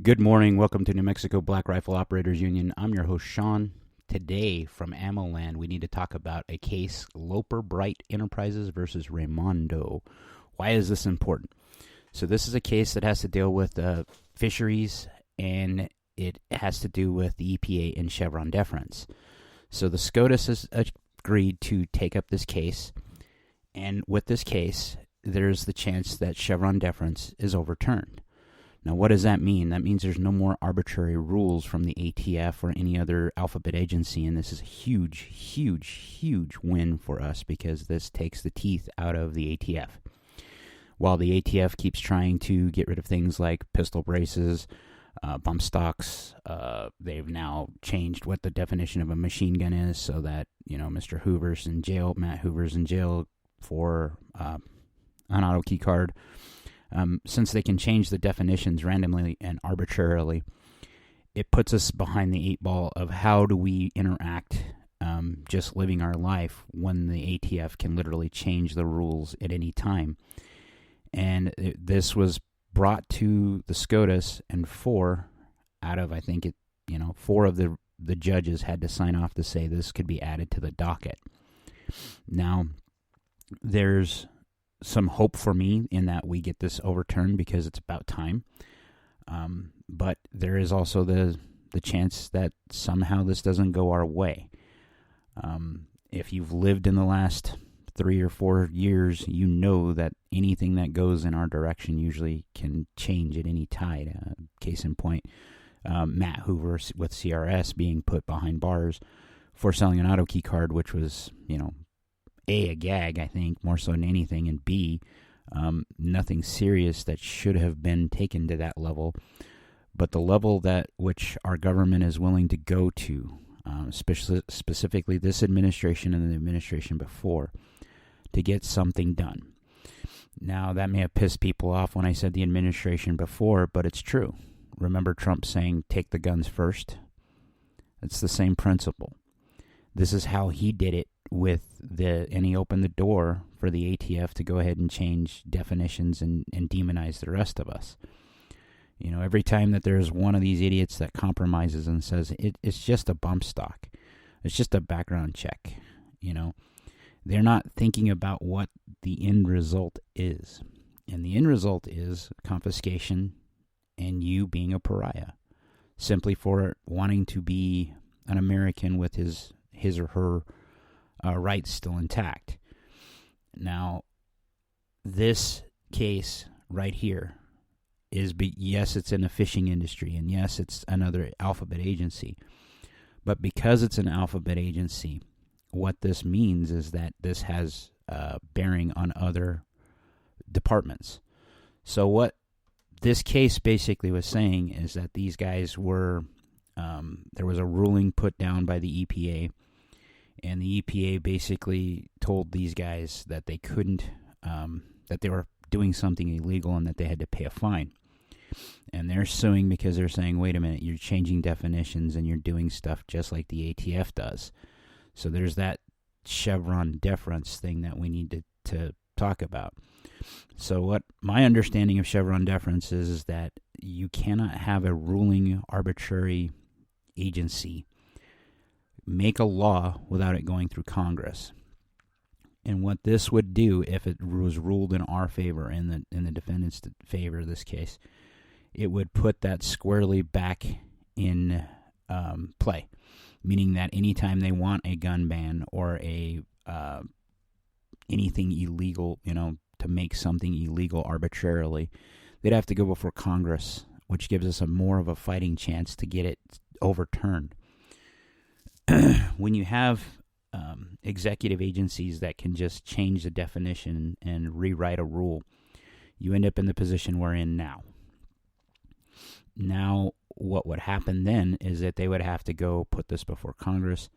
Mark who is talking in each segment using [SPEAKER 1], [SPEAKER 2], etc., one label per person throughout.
[SPEAKER 1] Good morning. Welcome to New Mexico Black Rifle Operators Union. I'm your host, Sean. Today, from Ammo Land, we need to talk about a case, Loper Bright Enterprises versus Raimondo. Why is this important? So this is a case that has to deal with fisheries, and it has to do with the EPA and Chevron deference. So the Scotus has agreed to take up this case, and with this case, there's the chance that Chevron deference is overturned. Now, what does that mean? That means there's no more arbitrary rules from the ATF or any other alphabet agency, and this is a huge, huge, huge win for us because this takes the teeth out of the ATF. While the ATF keeps trying to get rid of things like pistol braces, bump stocks, they've now changed what the definition of a machine gun is so that, Mr. Hoover's in jail, Matt Hoover's in jail for an auto key card. Since they can change the definitions randomly and arbitrarily, it puts us behind the eight ball of how do we interact just living our life when the ATF can literally change the rules at any time. And this was brought to the SCOTUS, and four of the judges had to sign off to say this could be added to the docket. Now, there's some hope for me in that we get this overturned because it's about time. But there is also the chance that somehow this doesn't go our way. If you've lived in the last 3 or 4 years, you know that anything that goes in our direction usually can change at any tide. Case in point, Matt Hoover with CRS being put behind bars for selling an auto key card, which was, A, a gag, I think, more so than anything, and B, nothing serious that should have been taken to that level. But the level that which our government is willing to go to, specifically this administration and the administration before, to get something done. Now, that may have pissed people off when I said the administration before, but it's true. Remember Trump saying, take the guns first? It's the same principle. This is how he did it and he opened the door for the ATF to go ahead and change definitions and demonize the rest of us. Every time that there's one of these idiots that compromises and says it's just a bump stock, it's just a background check, they're not thinking about what the end result is. And the end result is confiscation and you being a pariah, simply for wanting to be an American with his or her rights still intact. Now, this case right here is, yes, it's in the fishing industry, and yes, it's another alphabet agency. But because it's an alphabet agency, what this means is that this has bearing on other departments. So what this case basically was saying is that these guys were, there was a ruling put down by the EPA, and the EPA basically told these guys that they couldn't, that they were doing something illegal and that they had to pay a fine. And they're suing because they're saying, wait a minute, you're changing definitions and you're doing stuff just like the ATF does. So there's that Chevron deference thing that we need to talk about. So what my understanding of Chevron deference is that you cannot have a ruling arbitrary agency make a law without it going through Congress. And what this would do, if it was ruled in our favor, in the defendant's favor of this case, it would put that squarely back in play, meaning that anytime they want a gun ban or a anything illegal, to make something illegal arbitrarily, they'd have to go before Congress, which gives us more of a fighting chance to get it overturned. When you have executive agencies that can just change the definition and rewrite a rule, you end up in the position we're in now. Now, what would happen then is that they would have to go put this before Congress,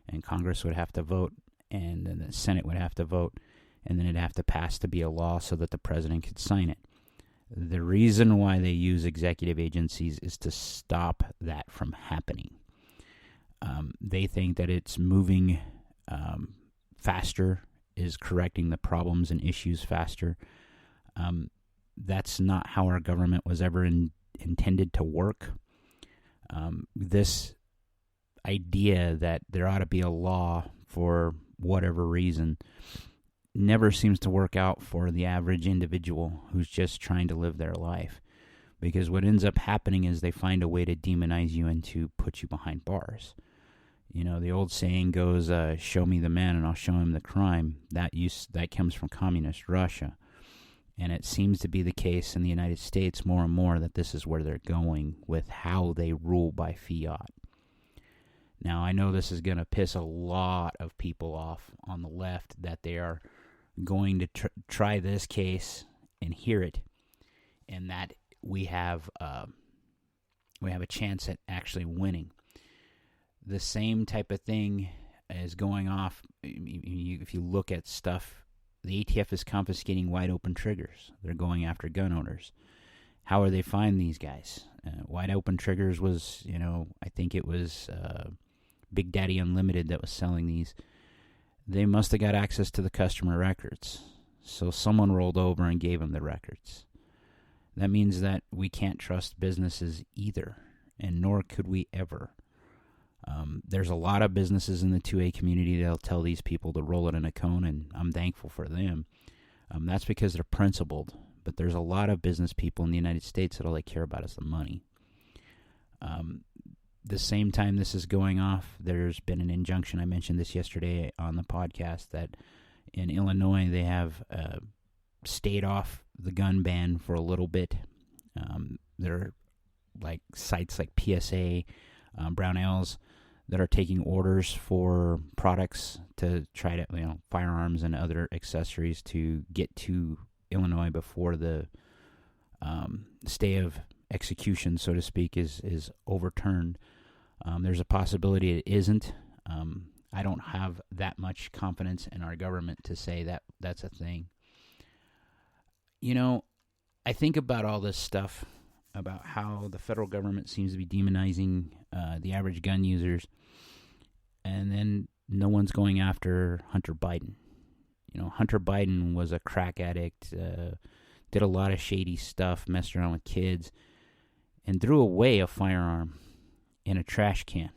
[SPEAKER 1] and Congress would have to vote, and then the Senate would have to vote, and then it'd have to pass to be a law so that the president could sign it. The reason why they use executive agencies is to stop that from happening. They think that it's moving faster, is correcting the problems and issues faster. That's not how our government was ever intended to work. This idea that there ought to be a law for whatever reason never seems to work out for the average individual who's just trying to live their life. Because what ends up happening is they find a way to demonize you and to put you behind bars. You know, the old saying goes, show me the man and I'll show him the crime. That comes from communist Russia. And it seems to be the case in the United States more and more that this is where they're going with how they rule by fiat. Now, I know this is going to piss a lot of people off on the left, that they are going to try this case and hear it, and that we have a chance at actually winning. The same type of thing is going off. If you look at stuff, the ATF is confiscating wide open triggers. They're going after gun owners. How are they finding these guys? Wide open triggers was, I think it was Big Daddy Unlimited that was selling these. They must have got access to the customer records. So someone rolled over and gave them the records. That means that we can't trust businesses either, and nor could we ever. There's a lot of businesses in the 2A community that'll tell these people to roll it in a cone, and I'm thankful for them. That's because they're principled. But there's a lot of business people in the United States that all they care about is the money. The same time this is going off, there's been an injunction. I mentioned this yesterday on the podcast, that in Illinois they have stayed off the gun ban for a little bit. There are like sites like PSA, Brownells, that are taking orders for products to try to, firearms and other accessories to get to Illinois before the stay of execution, so to speak, is overturned. There's a possibility it isn't. I don't have that much confidence in our government to say that that's a thing. I think about all this stuff, about how the federal government seems to be demonizing the average gun users, and then no one's going after Hunter Biden. Hunter Biden was a crack addict, did a lot of shady stuff, messed around with kids, and threw away a firearm in a trash can.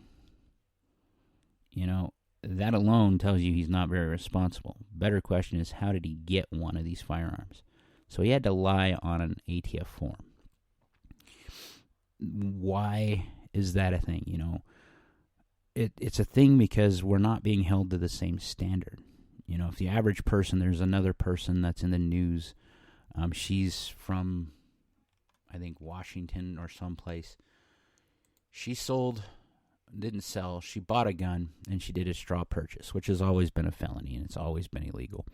[SPEAKER 1] That alone tells you he's not very responsible. Better question is, how did he get one of these firearms? So he had to lie on an ATF form. Why is that a thing? It's a thing because we're not being held to the same standard. If the average person, there's another person that's in the news. She's from, I think, Washington or someplace. She didn't sell, she bought a gun, and she did a straw purchase, which has always been a felony, and it's always been illegal.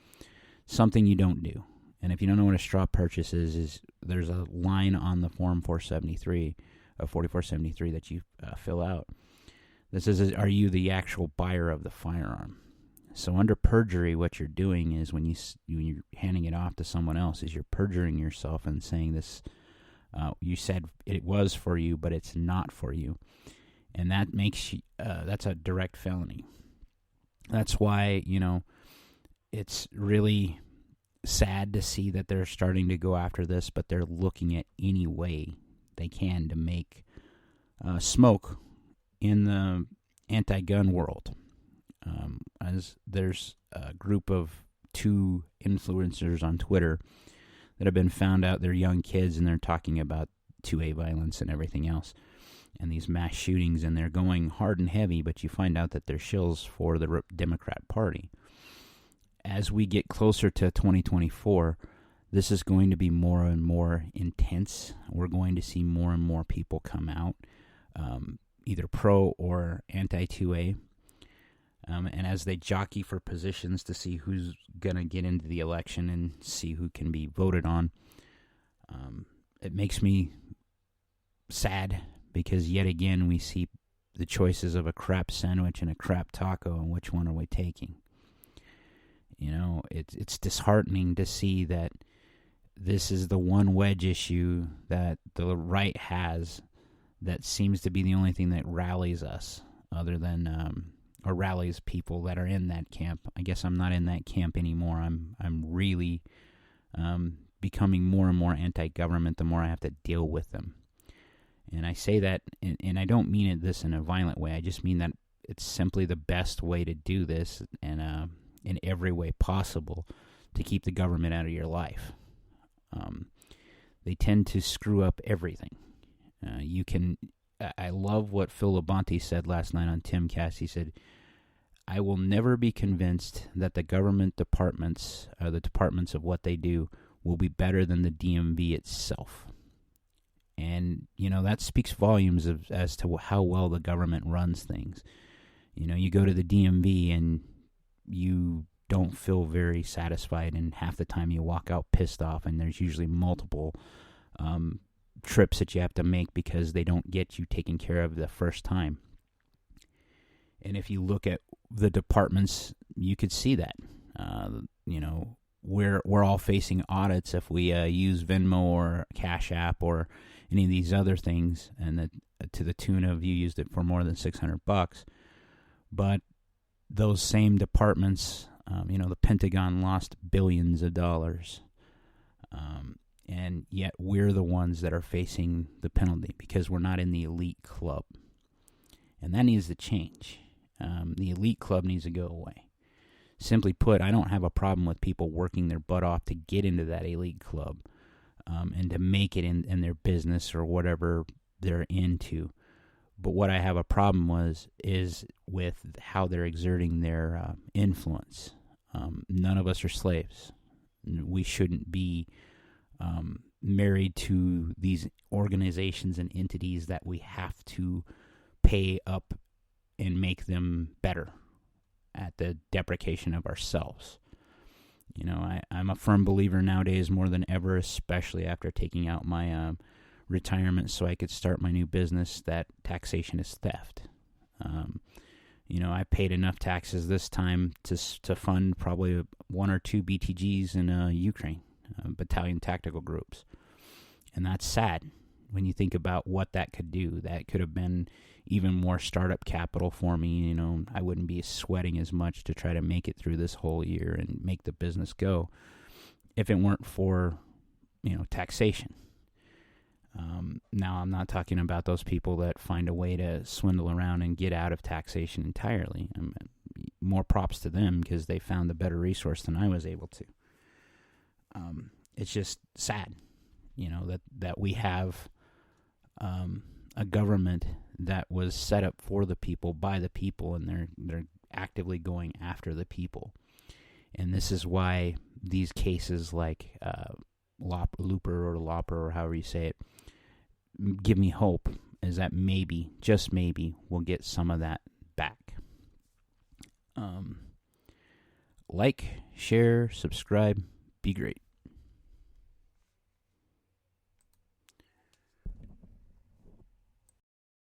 [SPEAKER 1] Something you don't do. And if you don't know what a straw purchase is there's a line on the Form 4473 that you fill out. This says, are you the actual buyer of the firearm? So under perjury, what you're doing is when you're handing it off to someone else, is you're perjuring yourself and saying this, you said it was for you, but it's not for you. And that makes you, that's a direct felony. That's why, it's really sad to see that they're starting to go after this, but they're looking at any way they can to make smoke in the anti-gun world. As there's a group of 2 influencers on Twitter that have been found out, they're young kids, and they're talking about 2A violence and everything else, and these mass shootings, and they're going hard and heavy, but you find out that they're shills for the Democrat Party. As we get closer to 2024, this is going to be more and more intense. We're going to see more and more people come out, either pro or anti-2A. And as they jockey for positions to see who's going to get into the election and see who can be voted on, it makes me sad, because yet again we see the choices of a crap sandwich and a crap taco, and which one are we taking? It's disheartening to see that this is the one wedge issue that the right has that seems to be the only thing that rallies us, other than or rallies people that are in that camp. I guess I'm not in that camp anymore. I'm really becoming more and more anti-government the more I have to deal with them. And I say that, and I don't mean this in a violent way. I just mean that it's simply the best way to do this, and in every way possible, to keep the government out of your life. They tend to screw up everything. I love what Phil Labonte said last night on Timcast. He said, I will never be convinced that the government departments, the departments of what they do, will be better than the DMV itself. And, that speaks volumes as to how well the government runs things. You go to the DMV and you don't feel very satisfied, and half the time you walk out pissed off, and there's usually multiple trips that you have to make because they don't get you taken care of the first time. And if you look at the departments, you could see that. We're all facing audits if we use Venmo or Cash App or any of these other things, and to the tune of you used it for more than $600. But those same departments, the Pentagon lost billions of dollars, and yet we're the ones that are facing the penalty because we're not in the elite club, and that needs to change. The elite club needs to go away. Simply put, I don't have a problem with people working their butt off to get into that elite club and to make it in their business or whatever they're into. But what I have a problem is with how they're exerting their influence. None of us are slaves. We shouldn't be married to these organizations and entities that we have to pay up and make them better at the deprecation of ourselves. I'm a firm believer nowadays more than ever, especially after taking out my retirement so I could start my new business, that taxation is theft. I paid enough taxes this time to fund probably 1 or 2 BTGs in Ukraine, battalion tactical groups. And that's sad when you think about what that could do. That could have been even more startup capital for me. I wouldn't be sweating as much to try to make it through this whole year and make the business go if it weren't for, taxation. Now, I'm not talking about those people that find a way to swindle around and get out of taxation entirely. More props to them because they found a better resource than I was able to. It's just sad, that we have a government that was set up for the people, by the people, and they're actively going after the people. And this is why these cases like Loper or Loper or however you say it give me hope, is that maybe, just maybe, we'll get some of that back. Like, share, subscribe, be great.